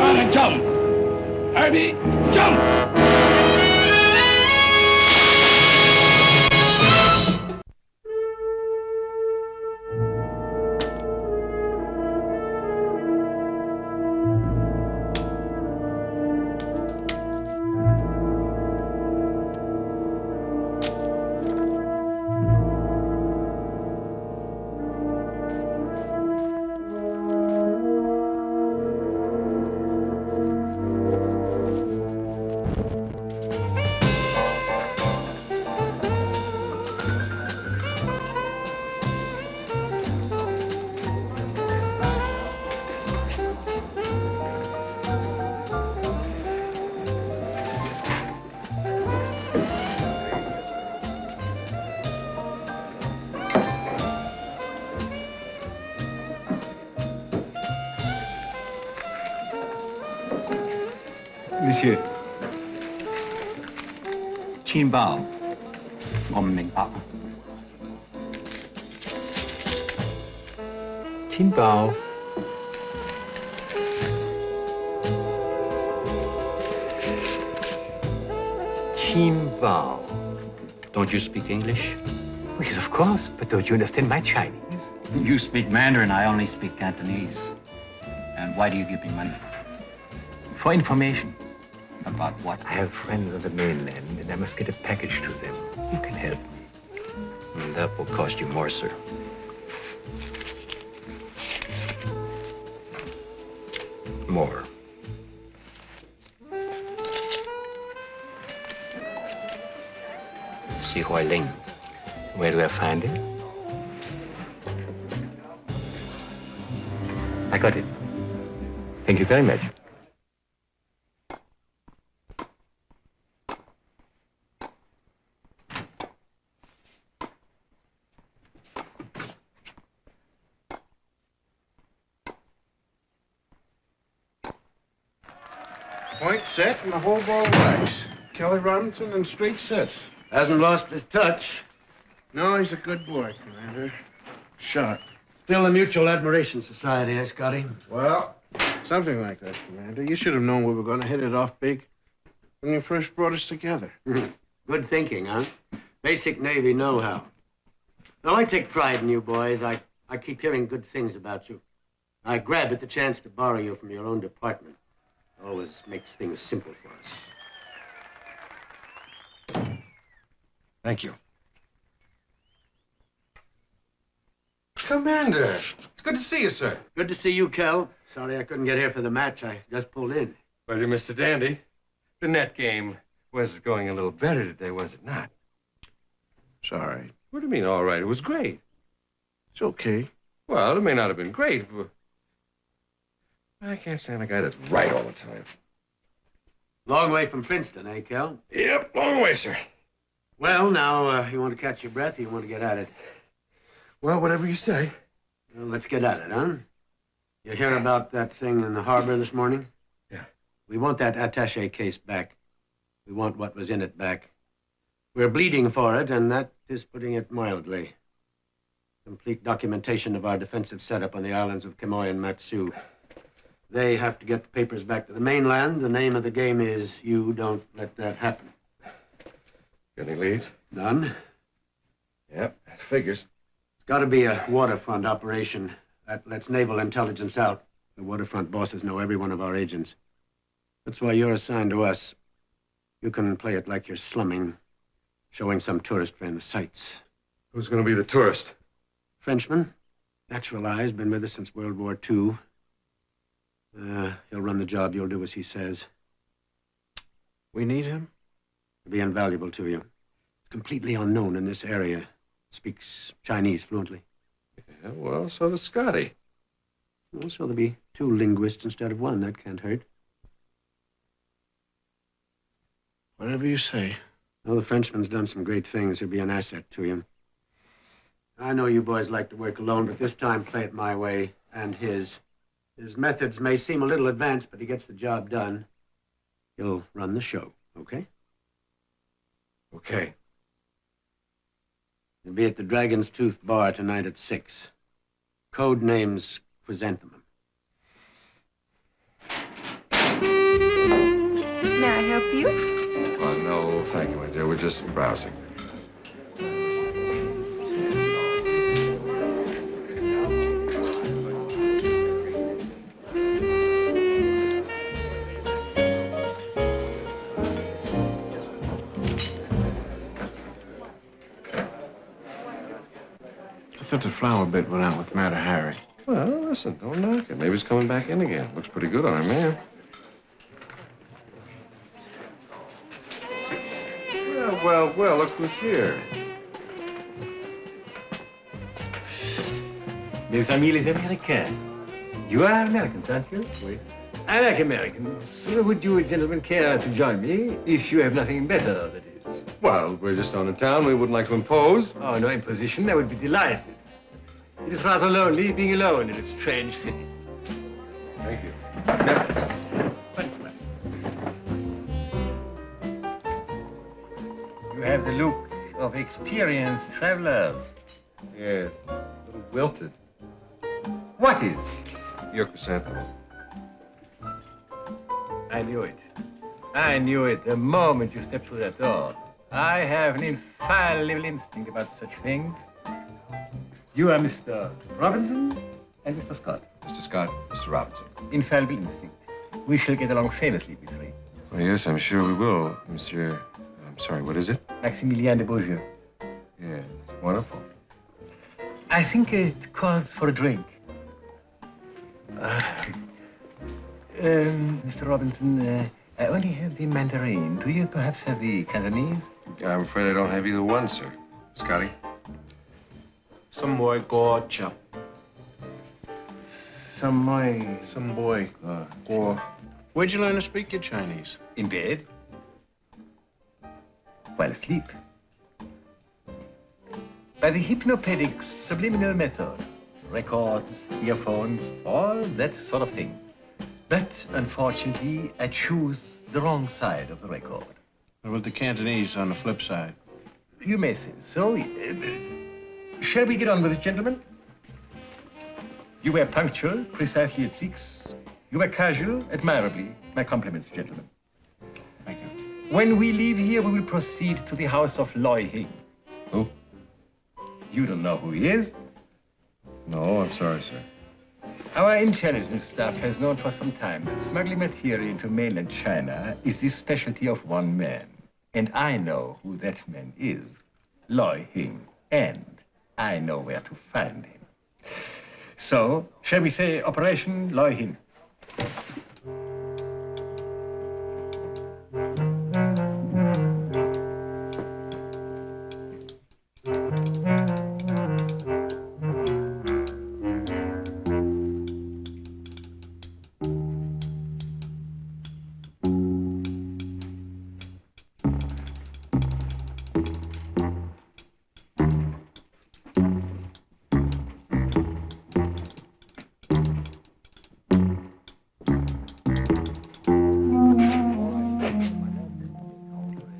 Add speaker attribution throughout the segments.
Speaker 1: on and jump. Herbie, jump!
Speaker 2: Monsieur. Qin Bao. 我唔明白。Qin Bao. Qin Bao.
Speaker 3: Don't you speak English?
Speaker 2: Yes, of course, but don't you understand my Chinese?
Speaker 3: You speak Mandarin, I only speak Cantonese. And why do you give me money?
Speaker 2: For information.
Speaker 3: About what?
Speaker 2: I have friends on the mainland, and I must get a package to them. You can help me.
Speaker 3: That will cost you more, sir.
Speaker 2: More.
Speaker 3: Si Hui Ling.
Speaker 2: Where do I find it? I got it. Thank you very much.
Speaker 4: Point set and the whole ball of wax. Kelly Robinson and straight sets.
Speaker 5: Hasn't lost his touch.
Speaker 4: No, he's a good boy, Commander. Sharp.
Speaker 5: Still a Mutual Admiration Society, eh, Scotty?
Speaker 4: Well, something like that, Commander. You should have known we were going to hit it off big when you first brought us together.
Speaker 5: Good thinking, huh? Basic Navy know-how. Well, I take pride in you boys. I keep hearing good things about you. I grab at the chance to borrow you from your own department. Always makes things simple for us.
Speaker 6: Thank you. Commander, it's good to see you, sir.
Speaker 5: Good to see you, Kel. Sorry I couldn't get here for the match. I just pulled in.
Speaker 6: Well, you're Mr. Dandy. The net game was going a little better today, was it not?
Speaker 4: Sorry.
Speaker 6: What do you mean, all right? It was great.
Speaker 4: It's okay.
Speaker 6: Well, it may not have been great, but I can't stand a guy that's right all the time.
Speaker 5: Long way from Princeton, eh, Kel?
Speaker 6: Yep, long way, sir.
Speaker 5: Well, now, you want to catch your breath or you want to get at it?
Speaker 6: Well, whatever you say.
Speaker 5: Well, let's get at it, huh? You hear about that thing in the harbor this morning?
Speaker 6: Yeah.
Speaker 5: We want that attaché case back. We want what was in it back. We're bleeding for it, and that is putting it mildly. Complete documentation of our defensive setup on the islands of Quemoy and Matsu. They have to get the papers back to the mainland. The name of the game is you don't let that happen.
Speaker 6: Got any leads?
Speaker 5: None.
Speaker 6: Yep, that figures.
Speaker 5: It's got to be a waterfront operation. That lets naval intelligence out. The waterfront bosses know every one of our agents. That's why you're assigned to us. You can play it like you're slumming, showing some tourist friend the sights.
Speaker 6: Who's going to be the tourist?
Speaker 5: Frenchman, naturalized, been with us since World War II. He'll run the job. You'll do as he says.
Speaker 4: We need him?
Speaker 5: He'll be invaluable to you. He's completely unknown in this area. Speaks Chinese fluently.
Speaker 6: Yeah, well, so does Scotty.
Speaker 5: Well, so there'll be 2 linguists instead of 1. That can't hurt.
Speaker 4: Whatever you say.
Speaker 5: Well, the Frenchman's done some great things. He'll be an asset to you. I know you boys like to work alone, but this time play it my way and his. His methods may seem a little advanced, but he gets the job done. He'll run the show, okay?
Speaker 6: Okay.
Speaker 5: He'll be at the Dragon's Tooth Bar tonight at 6. Code name's Chrysanthemum.
Speaker 7: I help you?
Speaker 6: Oh, no, thank you, my dear. We're just browsing.
Speaker 4: I thought the flower bit went out with Matter Harry.
Speaker 6: Well, listen, don't knock it. Maybe it's coming back in again. Looks pretty good on him, man. Well, look who's here.
Speaker 2: Mes amis les Américains. You are Americans, aren't you? Oui. I like Americans. Would you gentlemen care to join me if you have nothing better, that is?
Speaker 6: Well, we're just on in town. We wouldn't like to impose.
Speaker 2: Oh, no imposition. I would be delighted. It is rather lonely being alone in a strange city.
Speaker 6: Thank you. Merci.
Speaker 2: You have the look of experienced travelers.
Speaker 6: Yes, a little wilted.
Speaker 2: What is?
Speaker 6: Your chrysanthemum.
Speaker 2: I knew it. I knew it the moment you stepped through that door. I have an infallible instinct about such things. You are Mr. Robinson and Mr. Scott.
Speaker 6: Mr. Scott, Mr. Robinson.
Speaker 2: Infallible instinct. We shall get along famously, we three.
Speaker 6: Well, yes, I'm sure we will, Monsieur. I'm sorry, what is it?
Speaker 2: Maximilien de Beaujeu.
Speaker 6: Yes, wonderful.
Speaker 2: I think it calls for a drink. Mr. Robinson, I only have the Mandarin. Do you perhaps have the Cantonese?
Speaker 6: I'm afraid I don't have either one, sir. Scotty?
Speaker 4: Some boy gorcha.
Speaker 2: Some
Speaker 4: boy go. Where'd you learn to speak your Chinese?
Speaker 2: in bed? While asleep. By the hypnopedic subliminal method. Records, earphones, all that sort of thing. But, unfortunately, I choose the wrong side of the record.
Speaker 4: What about the Cantonese on the flip side?
Speaker 2: You may say so. Shall we get on with it, gentlemen? You were punctual, precisely at 6. You were casual, admirably. My compliments, gentlemen.
Speaker 4: Thank you.
Speaker 2: When we leave here, we will proceed to the house of Loy Hing.
Speaker 6: Who?
Speaker 2: You don't know who he is?
Speaker 6: No, I'm sorry, sir.
Speaker 2: Our intelligence staff has known for some time that smuggling material into mainland China is the specialty of one man. And I know who that man is. Loy Hing. And I know where to find him. So, shall we say Operation Loy Hing?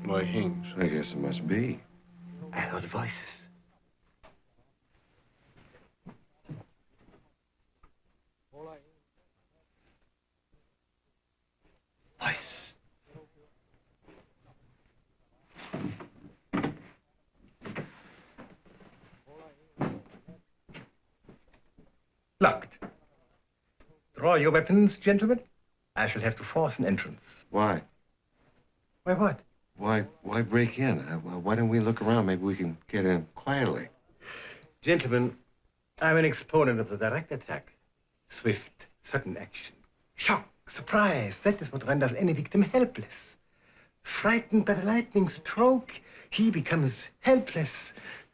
Speaker 4: Loy Hing's.
Speaker 6: I guess it must be.
Speaker 2: I heard voices. Voice. Locked. Draw your weapons, gentlemen. I shall have to force an entrance.
Speaker 6: Why?
Speaker 2: Why what?
Speaker 6: Why break in? Why don't we look around? Maybe we can get in quietly.
Speaker 2: Gentlemen, I'm an exponent of the direct attack. Swift, sudden action. Shock, surprise. That is what renders any victim helpless. Frightened by the lightning stroke, he becomes helpless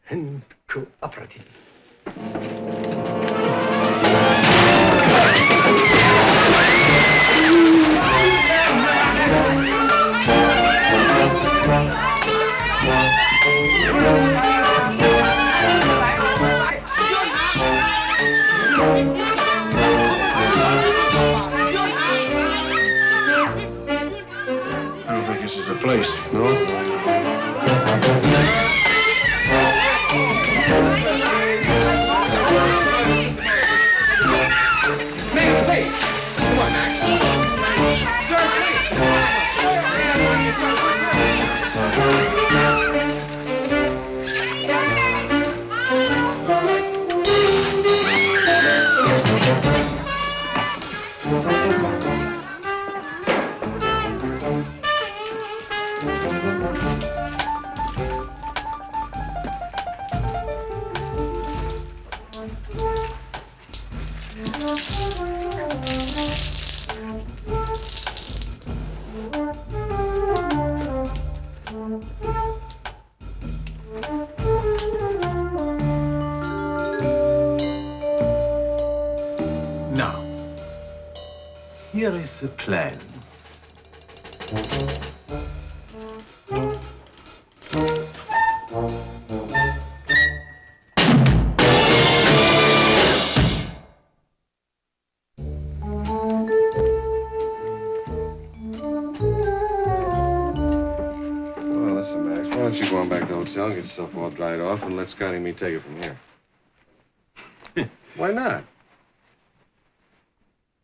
Speaker 2: and cooperative.
Speaker 4: I don't think this is the place.
Speaker 6: No?
Speaker 1: Come on, Max. Sir, please.
Speaker 2: Now, here is the plan.
Speaker 6: Well, listen, Max, why don't you go on back to the hotel, get yourself all dried off, and let Scotty and me take it from here. Why not?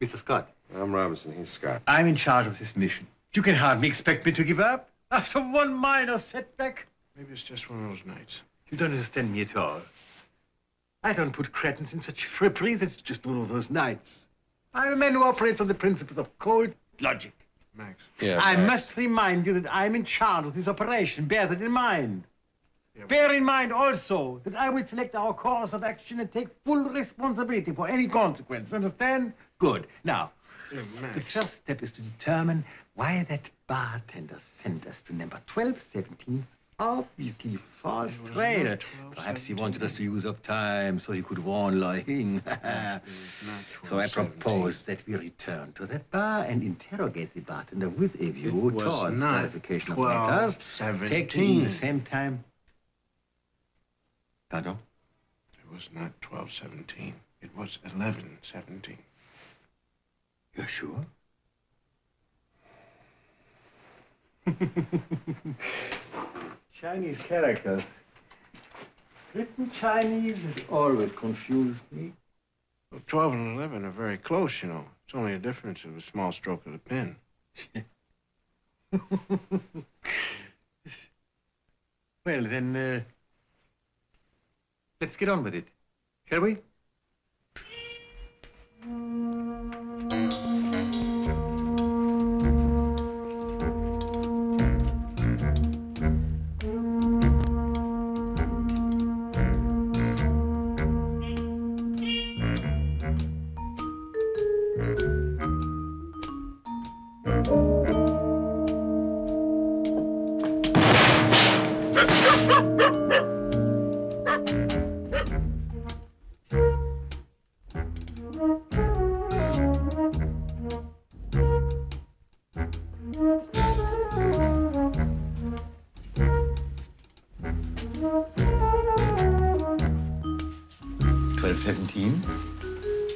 Speaker 2: Mr. Scott,
Speaker 6: I'm Robinson, he's Scott.
Speaker 2: I'm in charge of this mission. You can hardly expect me to give up after one minor setback.
Speaker 4: Maybe it's just one of those nights.
Speaker 2: You don't understand me at all. I don't put cretins in such fripperies. It's just one of those nights. I'm a man who operates on the principles of cold logic.
Speaker 4: Max.
Speaker 6: Yeah,
Speaker 2: I
Speaker 6: Max.
Speaker 2: must remind you that I'm in charge of this operation. Bear that in mind.
Speaker 4: Yeah,
Speaker 2: Bear in mind also that I will select our course of action and take full responsibility for any consequence. Understand? Good. Now,
Speaker 4: yeah, Max.
Speaker 2: the first step is to determine why that bartender sent us to number 1217. Obviously false
Speaker 4: It was
Speaker 2: trail.
Speaker 4: not
Speaker 2: Perhaps he
Speaker 4: 1217.
Speaker 2: wanted us to use up time so he could warn Loy Hing. So I propose that we return to that bar and interrogate the bartender with a view
Speaker 4: It was
Speaker 2: towards
Speaker 4: not
Speaker 2: clarification of matters.
Speaker 4: 12:17.
Speaker 2: Taking the same time. Pardon?
Speaker 4: It was not 12:17. It was 11:17.
Speaker 2: You're sure? Chinese characters. Written Chinese has always confused me.
Speaker 4: Well, 12 and 11 are very close, you know. It's only a difference of a small stroke of the pen.
Speaker 2: Well, then, let's get on with it. Shall we?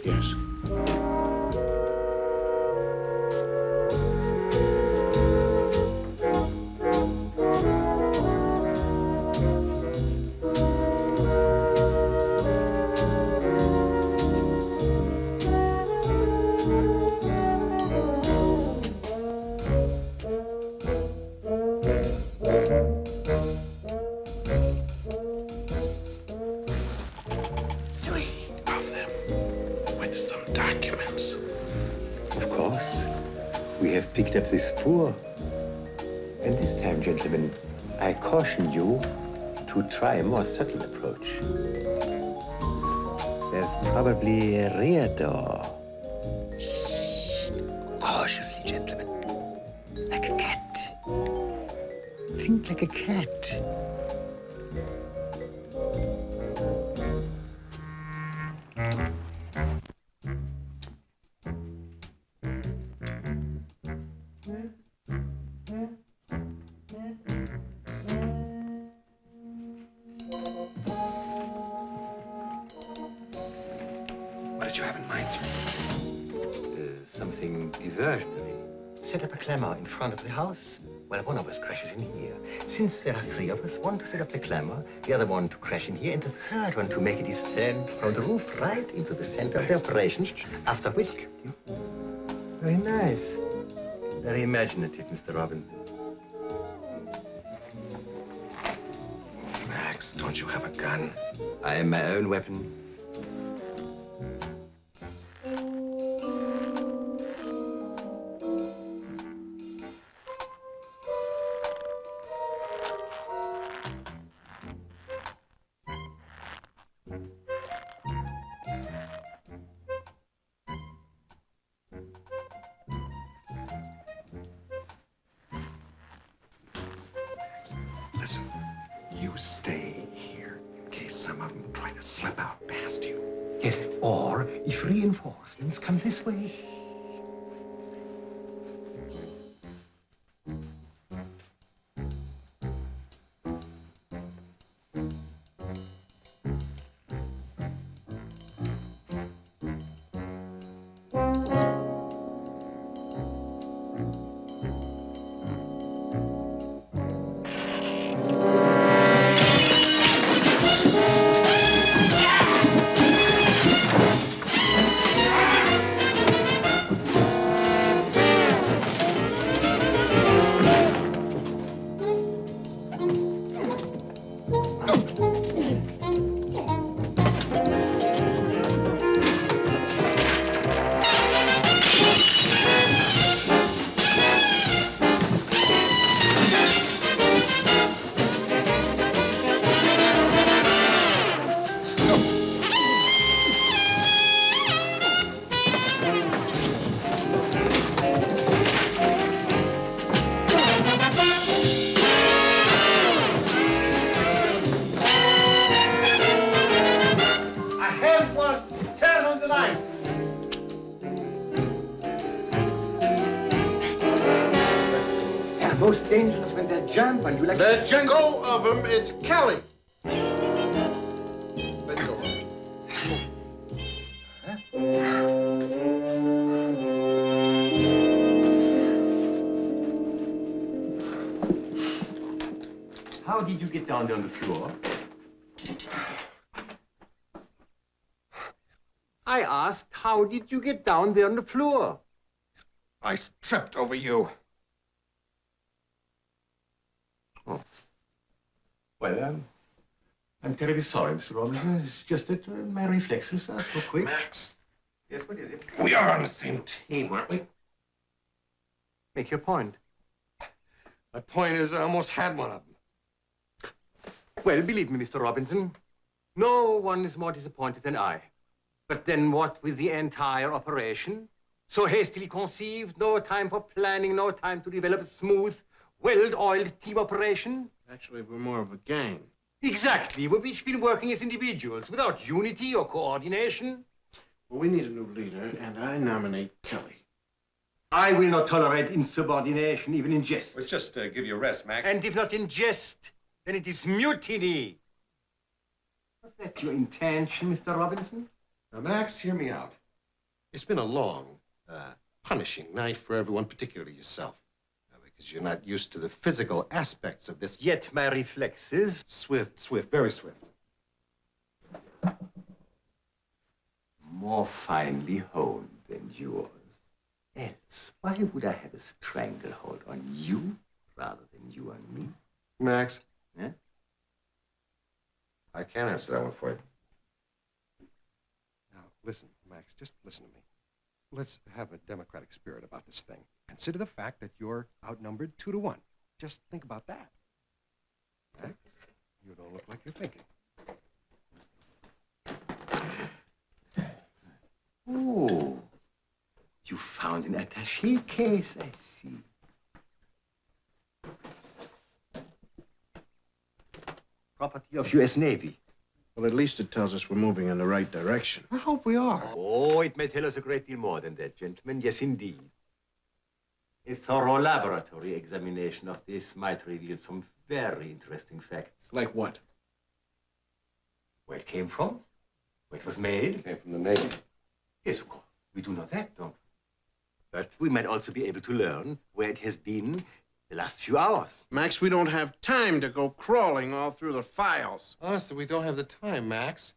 Speaker 4: Yes.
Speaker 2: Of course. We have picked up this spoor. And this time, gentlemen, I caution you to try a more subtle approach. There's probably a rear door. Cautiously, gentlemen. Like a cat. Think like a cat.
Speaker 6: What did you have in mind, sir?
Speaker 2: Something diversionary. Set up a clamor in front of the house while one of us crashes in here. Since there are three of us, one to set up the clamor, the other one to crash in here, and the third one to make it descend from the roof right into the center of the operations, after which... Very nice. Very imaginative, Mr. Robin.
Speaker 6: Max, don't you have a gun?
Speaker 2: I am my own weapon.
Speaker 7: stay here in case some of them try to slip out past you.
Speaker 2: Yes, or if reinforcements come this way. Most dangerous when they jump and you like...
Speaker 4: Let go of him. It's Kelly. Let go.
Speaker 2: How did you get down there on the floor? I asked, how did you get down there on the floor?
Speaker 7: I tripped over you.
Speaker 2: Well, I'm terribly sorry, Mr. Robinson. It's just that my reflexes are so quick.
Speaker 7: Max,
Speaker 2: Yes, what is it?
Speaker 7: we are on the same team, aren't we?
Speaker 2: Make your point.
Speaker 7: My point is I almost had one of them.
Speaker 2: Well, believe me, Mr. Robinson, no one is more disappointed than I. But then what with the entire operation? So hastily conceived, no time for planning, no time to develop a smooth, well-oiled team operation?
Speaker 4: Actually, we're more of a gang.
Speaker 2: Exactly. We've each been working as individuals without unity or coordination.
Speaker 4: Well, we need a new leader, and I nominate Kelly.
Speaker 2: I will not tolerate insubordination, even in jest.
Speaker 6: Let's just give you a rest, Max.
Speaker 2: And if not in jest, then it is mutiny. Was that your intention, Mr. Robinson?
Speaker 7: Now, Max, hear me out. It's been a long, punishing night for everyone, particularly yourself. Because you're not used to the physical aspects of this.
Speaker 2: Yet my reflexes...
Speaker 7: Swift, very swift.
Speaker 2: More finely honed than yours. Else, why would I have a stranglehold on you rather than you on me?
Speaker 6: Max?
Speaker 2: Huh?
Speaker 6: I can't answer that one for you.
Speaker 7: Now, listen, Max, just listen to me. Let's have a democratic spirit about this thing. Consider the fact that you're outnumbered 2 to 1. Just think about that. Max, you don't look like you're thinking.
Speaker 2: Oh, you found an attaché case, I see. Property of U.S. Navy.
Speaker 4: Well, at least it tells us we're moving in the right direction.
Speaker 7: I hope we are.
Speaker 2: Oh, it may tell us a great deal more than that, gentlemen. Yes, indeed. A thorough laboratory examination of this might reveal some very interesting facts.
Speaker 4: Like what?
Speaker 2: Where it came from, where it was made.
Speaker 6: Came from the Navy.
Speaker 2: Yes, of course. We do know that, don't we? But we might also be able to learn where it has been the last few hours.
Speaker 4: Max, we don't have time to go crawling all through the files.
Speaker 7: Honestly, we don't have the time, Max.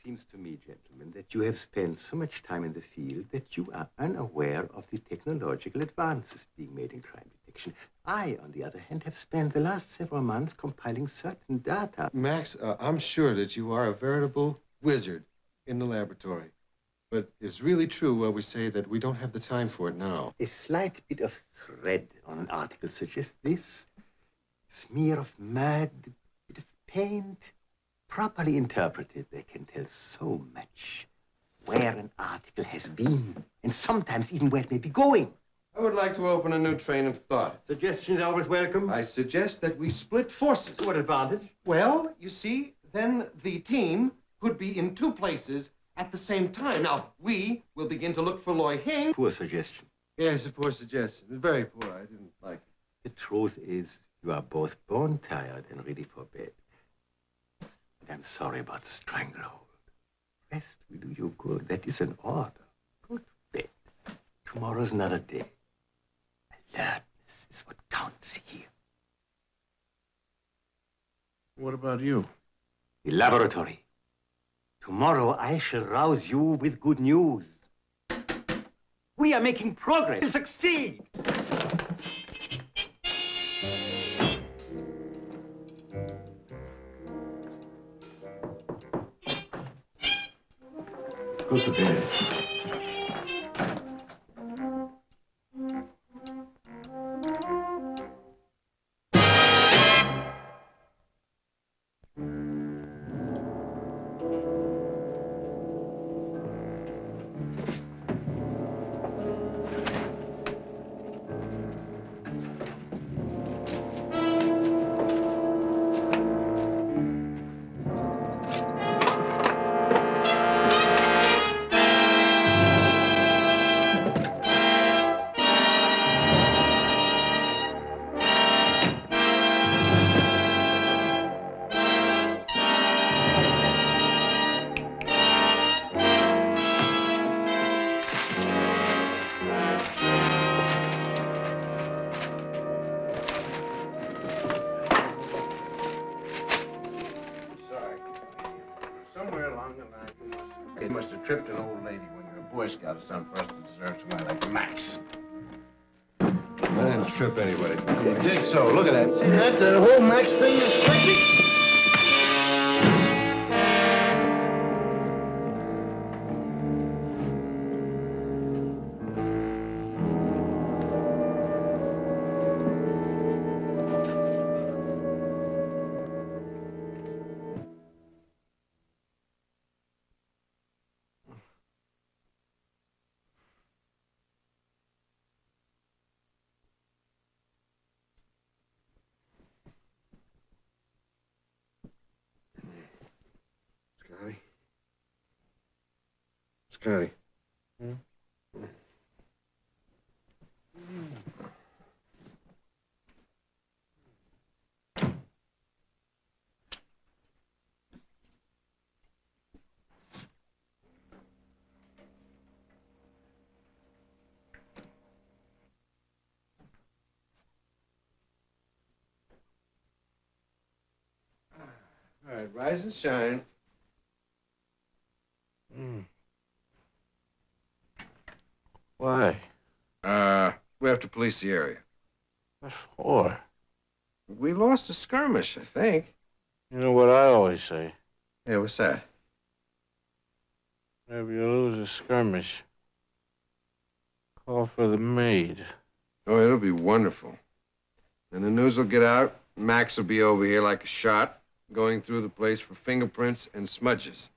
Speaker 2: Seems to me, gentlemen, that you have spent so much time in the field that you are unaware of the technological advances being made in crime detection. I, on the other hand, have spent the last several months compiling certain data.
Speaker 7: Max, I'm sure that you are a veritable wizard in the laboratory. But it's really true when we say that we don't have the time for it now.
Speaker 2: A slight bit of thread on an article such as this, smear of mud, bit of paint, properly interpreted, they can tell so much where an article has been, and sometimes even where it may be going.
Speaker 6: I would like to open a new train of thought.
Speaker 5: Suggestions always welcome.
Speaker 6: I suggest that we split forces.
Speaker 5: To what advantage?
Speaker 7: Well, you see, then the team could be in two places at the same time. Now, we will begin to look for Loy Hing.
Speaker 5: Poor suggestion.
Speaker 7: Yes, a poor suggestion. Very poor. I didn't like it.
Speaker 5: The truth is, you are both bone tired and ready for bed. And I'm sorry about the stranglehold. Rest will do you good. That is an order. Go to bed. Tomorrow's another day. Alertness is what counts here.
Speaker 4: What about you?
Speaker 5: The laboratory. Tomorrow I shall rouse you with good news. We are making progress. We'll succeed. Go to bed.
Speaker 4: Somewhere along the line, you must have tripped an old lady when you're a Boy Scout or something for us to deserve somebody like Max.
Speaker 6: I didn't trip anybody.
Speaker 4: You did so. Look at that. See that? The whole Max thing is crazy.
Speaker 6: Scotty.
Speaker 7: All right, rise and shine.
Speaker 4: Why?
Speaker 6: We have to police the area.
Speaker 4: What for?
Speaker 6: We lost a skirmish, I think.
Speaker 4: You know what I always say?
Speaker 6: Yeah, what's that?
Speaker 4: If you lose a skirmish, call for the maid.
Speaker 6: Oh, it'll be wonderful. And the news will get out. Max will be over here like a shot, going through the place for fingerprints and smudges.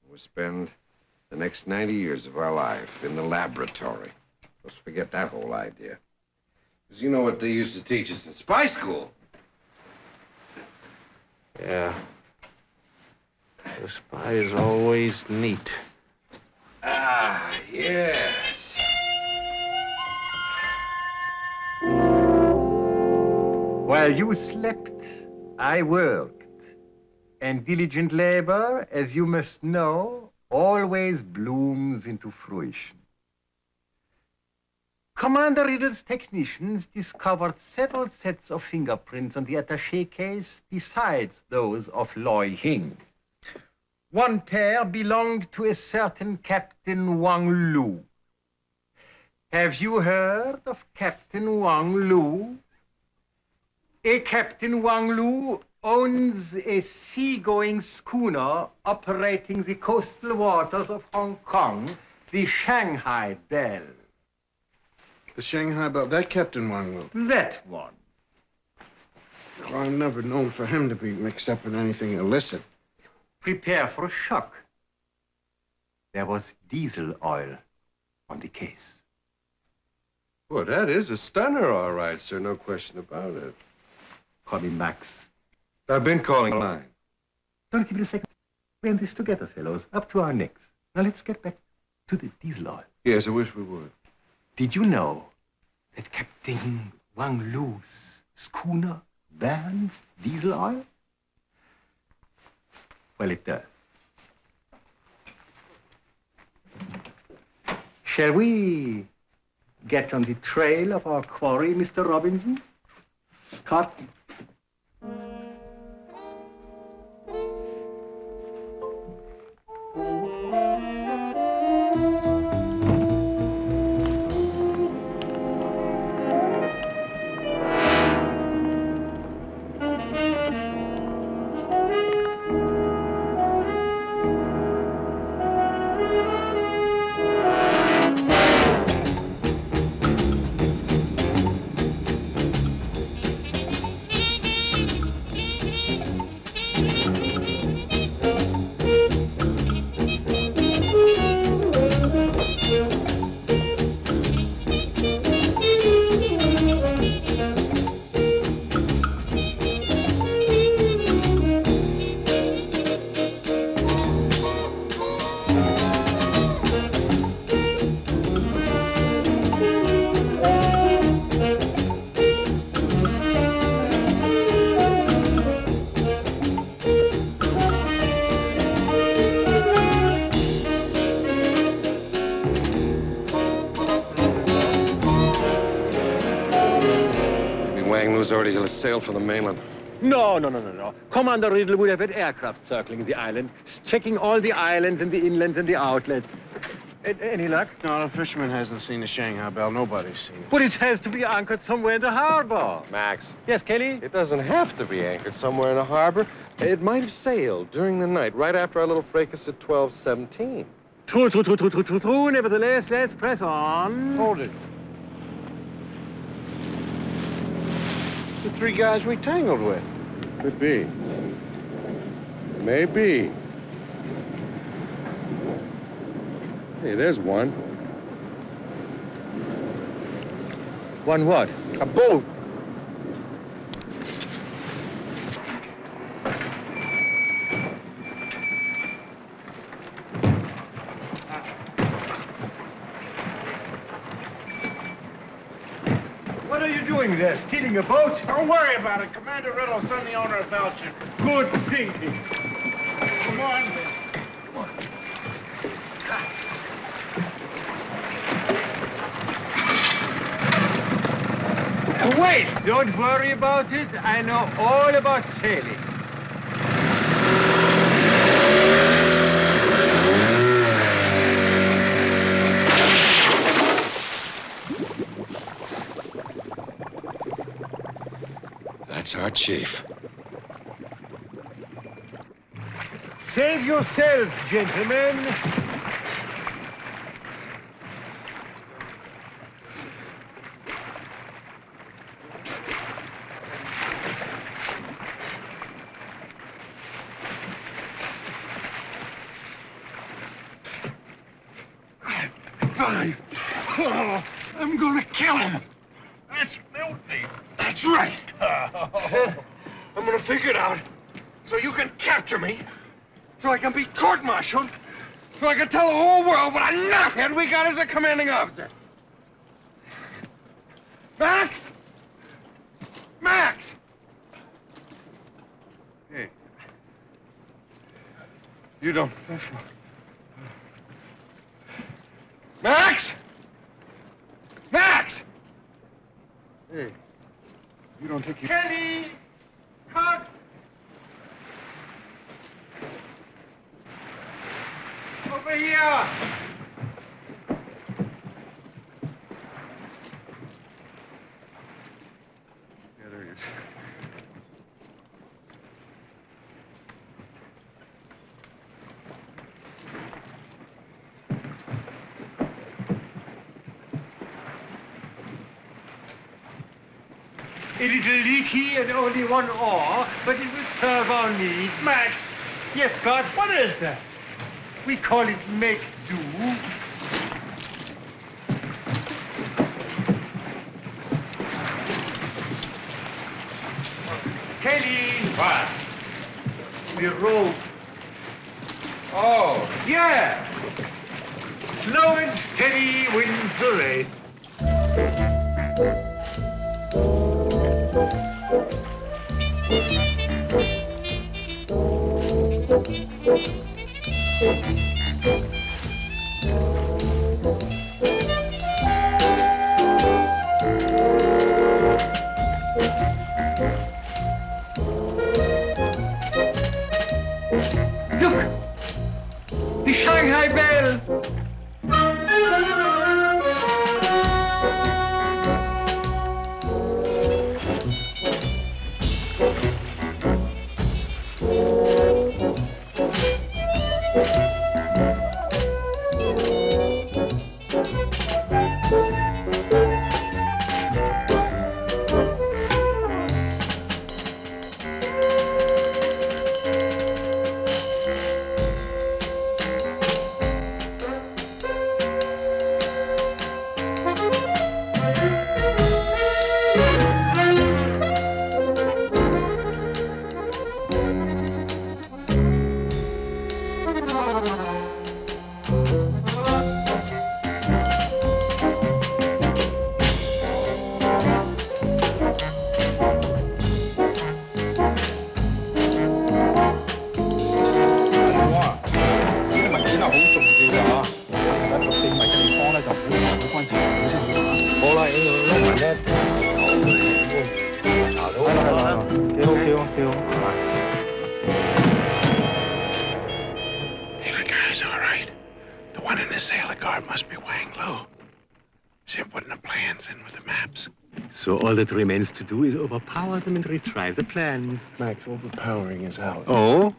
Speaker 6: We'll spend the next 90 years of our life in the laboratory. Let's forget that whole idea. Because you know what they used to teach us in spy school.
Speaker 4: Yeah. The spy is always neat.
Speaker 6: Ah, yes.
Speaker 2: While you slept, I worked. And diligent labor, as you must know, always blooms into fruition. Commander Riddle's technicians discovered several sets of fingerprints on the attaché case besides those of Loy Hing. One pair belonged to a certain Captain Wang Lu. Have you heard of Captain Wang Lu? A Captain Wang Lu owns a seagoing schooner operating the coastal waters of Hong Kong, the Shanghai Belle.
Speaker 4: The Shanghai Belle, that Captain Wang Lu.
Speaker 2: That one.
Speaker 4: Well, I've never known for him to be mixed up in anything illicit.
Speaker 2: Prepare for a shock. There was diesel oil on the case.
Speaker 6: Well, that is a stunner, all right, sir. No question about it.
Speaker 2: Call me Max.
Speaker 6: I've been calling line.
Speaker 2: Don't give it a second. We're in this together, fellows. Up to our necks. Now let's get back to the diesel oil.
Speaker 6: Yes, I wish we would.
Speaker 2: Did you know that Captain Wang Lu's schooner burns diesel oil? Well, it does. Shall we get on the trail of our quarry, Mr. Robinson? Scott?
Speaker 6: Wang Lu's already sailed for the mainland.
Speaker 5: No. Commander Riddle would have had aircraft circling the island, checking all the islands and the inlets and the outlets. Any luck?
Speaker 4: No, the fisherman hasn't seen the Shanghai Belle. Nobody's seen it.
Speaker 5: But it has to be anchored somewhere in the harbor.
Speaker 6: Max,
Speaker 5: Yes, Kelly?
Speaker 6: it doesn't have to be anchored somewhere in the harbor. It might have sailed during the night, right after our little fracas at 12:17.
Speaker 5: True. Nevertheless, let's press on.
Speaker 4: Hold it. It's the three guys we tangled with.
Speaker 6: Could be. Maybe. Hey, there's one.
Speaker 5: One what?
Speaker 6: A boat.
Speaker 5: What are you doing there? Stealing a boat?
Speaker 4: Don't worry about it. Commander Riddle sent the owner of Belgium.
Speaker 5: Good thinking.
Speaker 4: Come on.
Speaker 5: Wait! Don't worry about it. I know all about sailing.
Speaker 6: That's our chief.
Speaker 5: Save yourselves, gentlemen.
Speaker 4: Fine. Oh, I'm gonna kill him. That's filthy. That's right. I'm gonna figure it out so you can capture me, so I can be court-martialed, so I can tell the whole world what a knothead we got as a commanding officer. Max! Max! Hey. You don't... Max! Max! Hey, you don't think you... Kelly! Cut! Over here! Yeah, there he is.
Speaker 5: A little leaky and only one oar, but it will serve our needs.
Speaker 4: Max!
Speaker 5: Yes, Scott?
Speaker 4: What is that?
Speaker 5: We call it make do.
Speaker 4: Kelly! What? The rope. Oh, yes. Slow and steady wins the race.
Speaker 2: Look! The Shanghai Bell!
Speaker 1: Hey, the guy's all right. The one in the sailor guard must be Wang Lu. See him putting the plans in with the maps.
Speaker 8: So all that remains to do is overpower them and retrieve the plans.
Speaker 7: Max, overpowering is out.
Speaker 8: Oh?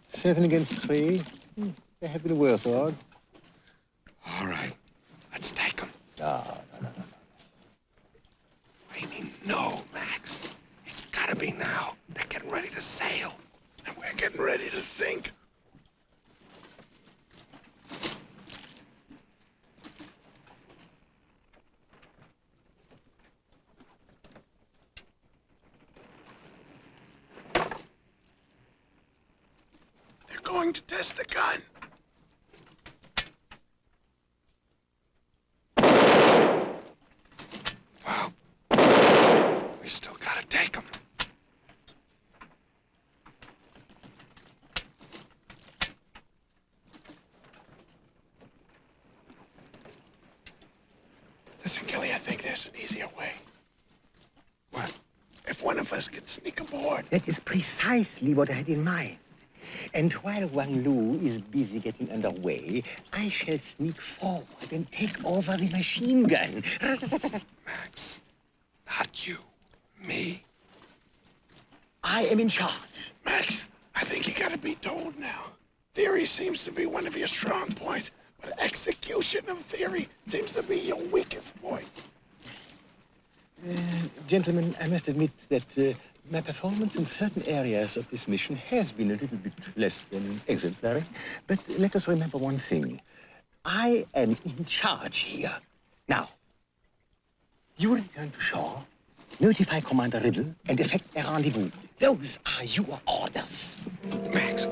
Speaker 8: Seven against three. There have been worse odds.
Speaker 1: All right. Let's take him.
Speaker 8: No.
Speaker 1: What do you mean, no, Max? It's gotta be now. They're getting ready to sail. And we're getting ready to sink. They're going to test the gun. Well, we still gotta take them. Listen, Kelly, I think there's an easier way. What? If one of us could sneak aboard.
Speaker 8: That is precisely what I had in mind. And while Wang Lu is busy getting underway, I shall sneak forward and take over the machine gun.
Speaker 1: Max, not you. Me.
Speaker 8: I am in charge.
Speaker 1: Max, I think you gotta be told now. Theory seems to be one of your strong points, but execution of theory seems to be your weakest point.
Speaker 8: Gentlemen, I must admit that my performance in certain areas of this mission has been a little bit less than exemplary. But let us remember one thing. I am in charge here. Now, you return to shore, notify Commander Riddle, and effect a rendezvous. Those are your orders.
Speaker 1: Max,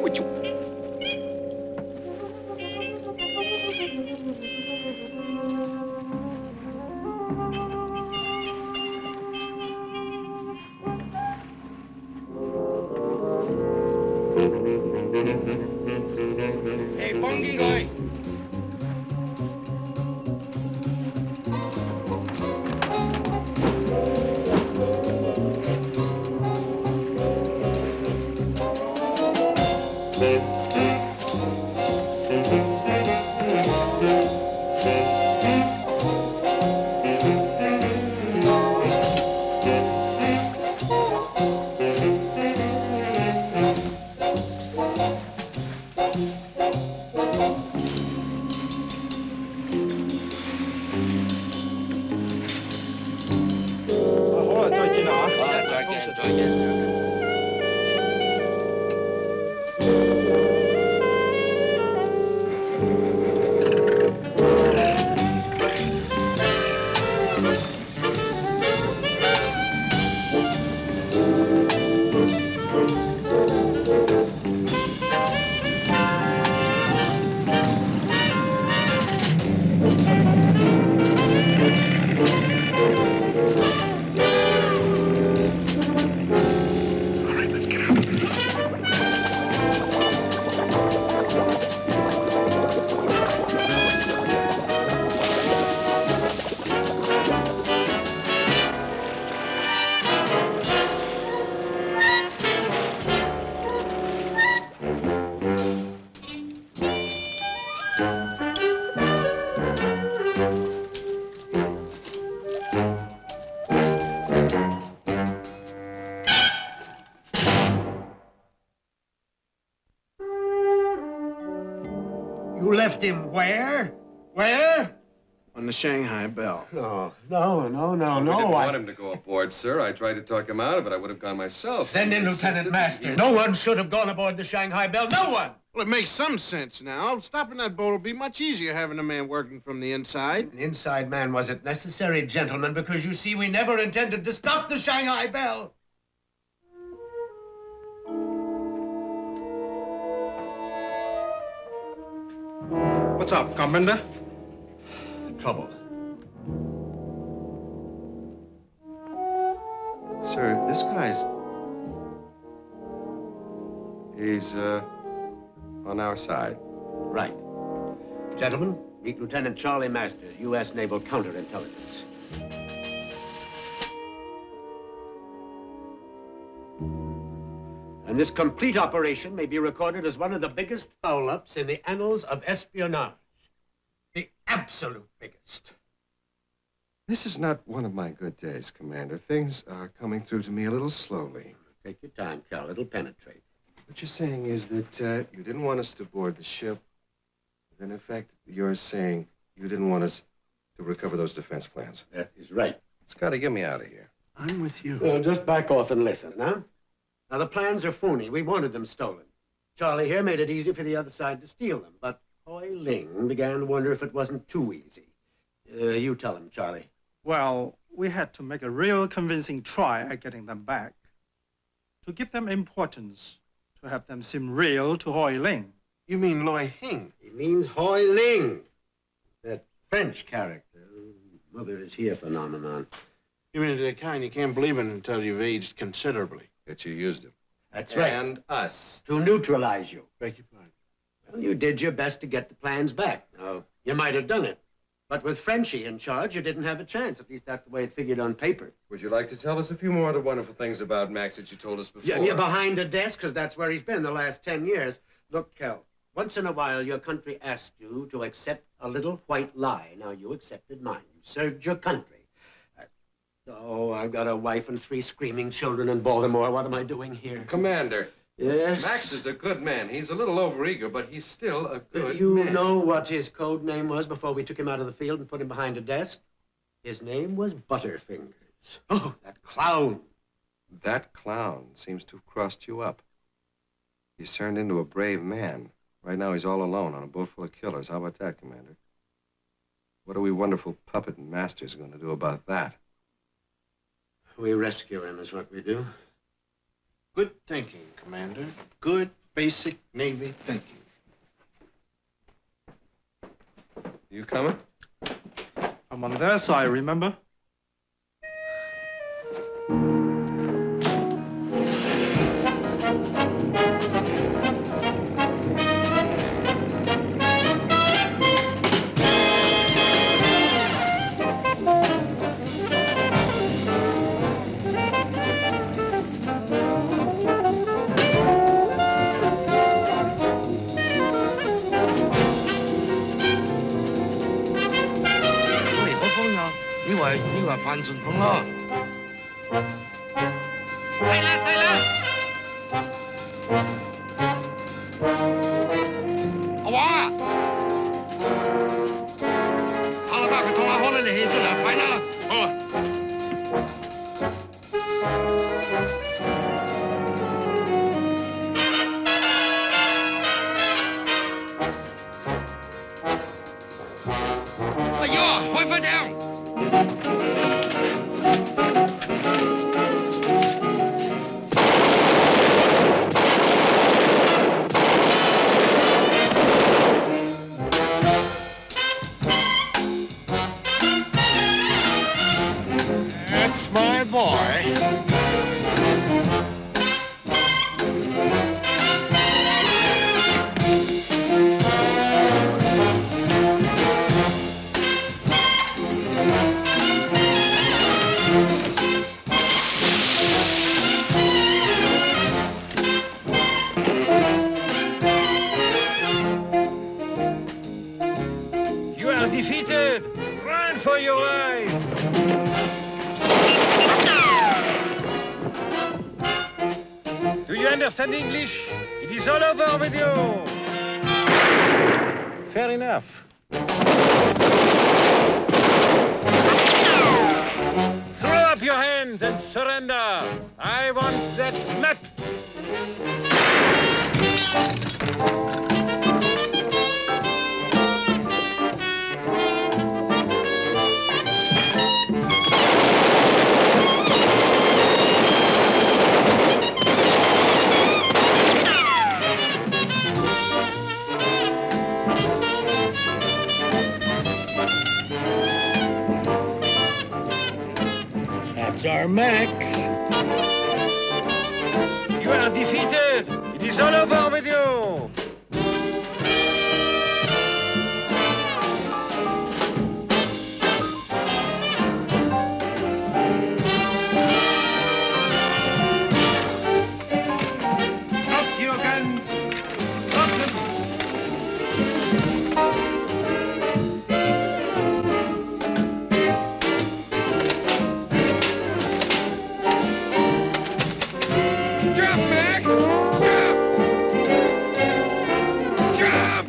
Speaker 1: would you...
Speaker 4: Hey, Bongi guy. left him where? Where?
Speaker 1: On the Shanghai Belle.
Speaker 4: No.
Speaker 6: We didn't
Speaker 4: I-
Speaker 6: want him to go aboard, sir. I tried to talk him out of it. I would have gone myself.
Speaker 4: Send in
Speaker 6: He
Speaker 4: Lieutenant
Speaker 6: insisted.
Speaker 4: Master. No one should have gone aboard the Shanghai Belle. No one!
Speaker 1: Well, it makes some sense now. Stopping that boat will be much easier having a man working from the inside.
Speaker 4: An inside man wasn't necessary, gentlemen, because you see, we never intended to stop the Shanghai Belle.
Speaker 1: What's up, Commander?
Speaker 4: Trouble.
Speaker 6: Sir, this guy's... He's, on our side.
Speaker 5: Right. Gentlemen, meet Lieutenant Charlie Masters, U.S. Naval Counterintelligence. And this complete operation may be recorded as one of the biggest foul-ups in the annals of espionage. The absolute biggest.
Speaker 6: This is not one of my good days, Commander. Things are coming through to me a little slowly.
Speaker 5: Take your time, Cal. It'll penetrate.
Speaker 6: What you're saying is that you didn't want us to board the ship. Then, in fact, you're saying you didn't want us to recover those defense plans.
Speaker 5: That is right.
Speaker 6: It's got to get me out of here.
Speaker 1: I'm with you.
Speaker 5: Just back off and listen, huh? Now, the plans are phony. We wanted them stolen. Charlie here made it easy for the other side to steal them, but Hoi Ling began to wonder if it wasn't too easy. You tell him, Charlie.
Speaker 9: Well, we had to make a real convincing try at getting them back. To give them importance, to have them seem real to Hoi Ling.
Speaker 1: You mean Loy Hing?
Speaker 5: He means Hoi Ling, that French character. Mother is here phenomenon.
Speaker 1: You mean the kind you can't believe in until you've aged considerably.
Speaker 6: That you used him.
Speaker 5: That's right.
Speaker 6: And us.
Speaker 5: To neutralize you.
Speaker 1: Beg your pardon.
Speaker 5: Well, you did your best to get the plans back. Now, you might have done it. But with Frenchie in charge, you didn't have a chance. At least that's the way it figured on paper.
Speaker 6: Would you like to tell us a few more of the wonderful things about Max that you told us before?
Speaker 5: You're behind a desk, because that's where he's been the last 10 years. Look, Kel, once in a while, your country asked you to accept a little white lie. Now, you accepted mine. You served your country. Oh, I've got a wife and 3 screaming children in Baltimore. What am I doing here?
Speaker 6: Commander,
Speaker 5: Yes?
Speaker 6: Max is a good man. He's a little overeager, but he's still a good
Speaker 5: You
Speaker 6: man.
Speaker 5: know what his code name was before we took him out of the field and put him behind a desk? His name was Butterfingers. Oh, that clown.
Speaker 6: That clown seems to have crossed you up. He's turned into a brave man. Right now, he's all alone on a boat full of killers. How about that, Commander? What are we wonderful puppet and masters going to do about that?
Speaker 5: We rescue him is what we do.
Speaker 1: Good thinking, Commander. Good, basic Navy thinking.
Speaker 6: You coming?
Speaker 9: I'm on their side, remember?
Speaker 4: That's my boy.
Speaker 2: You are defeated! Run for your life! Do you understand English? It is all over with you!
Speaker 8: fair enough. Throw up your hands and surrender. I want that map. That's our Max. You are defeated. It is all over with you. Drop your guns. Drop them.
Speaker 6: Jump, Max! Jump! Jump!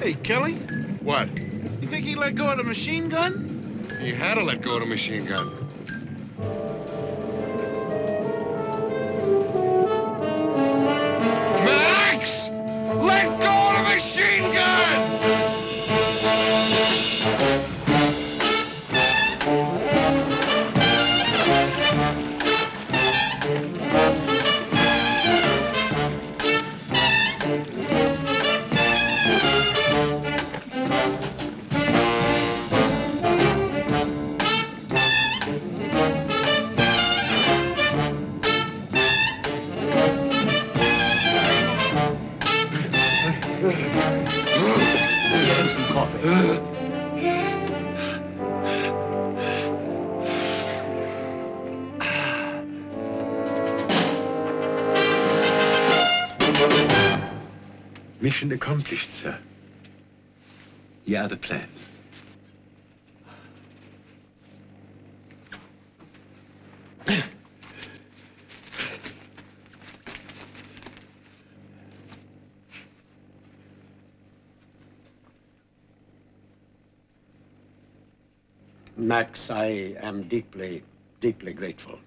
Speaker 1: Hey, Kelly,
Speaker 6: What?
Speaker 1: you think he let go of the machine gun?
Speaker 6: He had to let go of the machine gun. Max! Let go of the machine gun!
Speaker 8: Get him some coffee. Mission accomplished, sir. Here are the plans.
Speaker 5: Max, I am deeply, deeply grateful.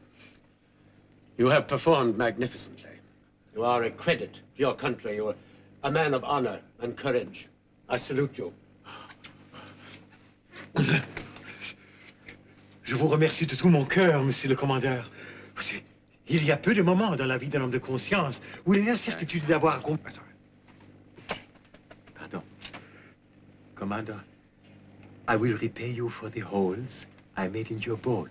Speaker 5: You have performed magnificently. You are a credit to your country. You are a man of honor and courage. I salute you.
Speaker 8: Je vous remercie de tout mon cœur, monsieur le commandeur. Vous savez, il y a peu de moments dans la vie d'un homme de conscience où il y a l'incertitude d'avoir accompli... Pardon. Commander, I will repay you for the holes I made in your boat.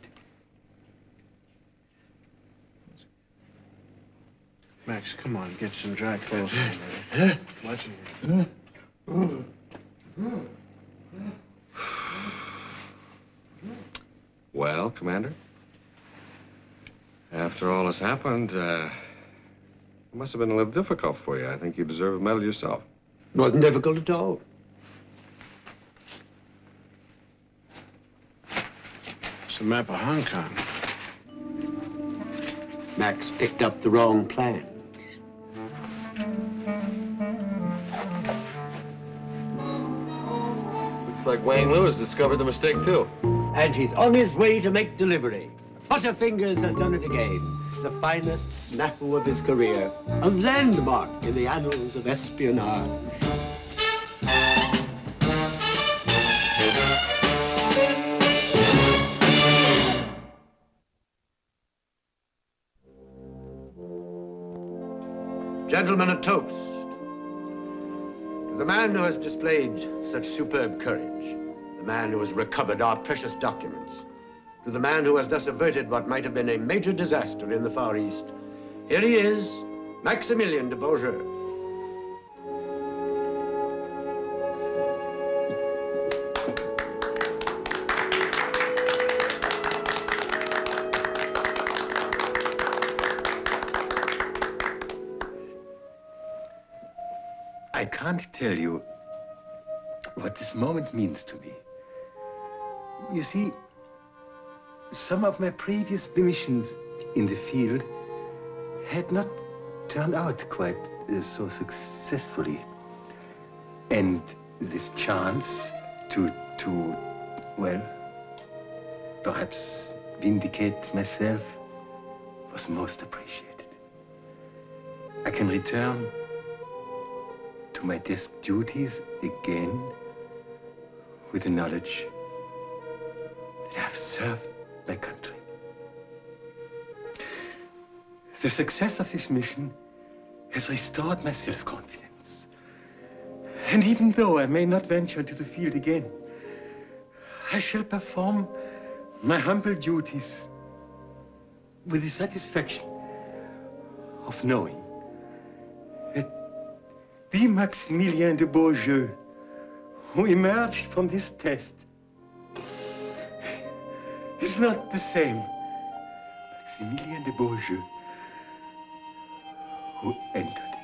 Speaker 1: Max, come on, get some dry clothes on, man. Watching you.
Speaker 6: Well, Commander, after all has happened, it must have been a little difficult for you. I think you deserve a medal yourself.
Speaker 5: It wasn't difficult at all.
Speaker 1: It's a map of Hong Kong.
Speaker 5: Max picked up the wrong plans.
Speaker 6: Looks like Wayne Lewis discovered the mistake, too.
Speaker 5: And he's on his way to make delivery. Butterfingers has done it again. The finest snafu of his career. A landmark in the annals of espionage. Gentlemen, a toast to the man who has displayed such superb courage, the man who has recovered our precious documents, to the man who has thus averted what might have been a major disaster in the Far East. Here he is, Maximilian de Beaujeu.
Speaker 8: I can't tell you
Speaker 2: what this moment means to me. You see, some of my previous missions in the field had not turned out quite so successfully. And this chance to, well, perhaps vindicate myself was most appreciated. I can return to my desk duties again with the knowledge that I've served my country. The success of this mission has restored my self-confidence. And even though I may not venture into the field again, I shall perform my humble duties with the satisfaction of knowing that the Maximilien de Beaujeu who emerged from this test is not the same Maximilien de Beaujeu who entered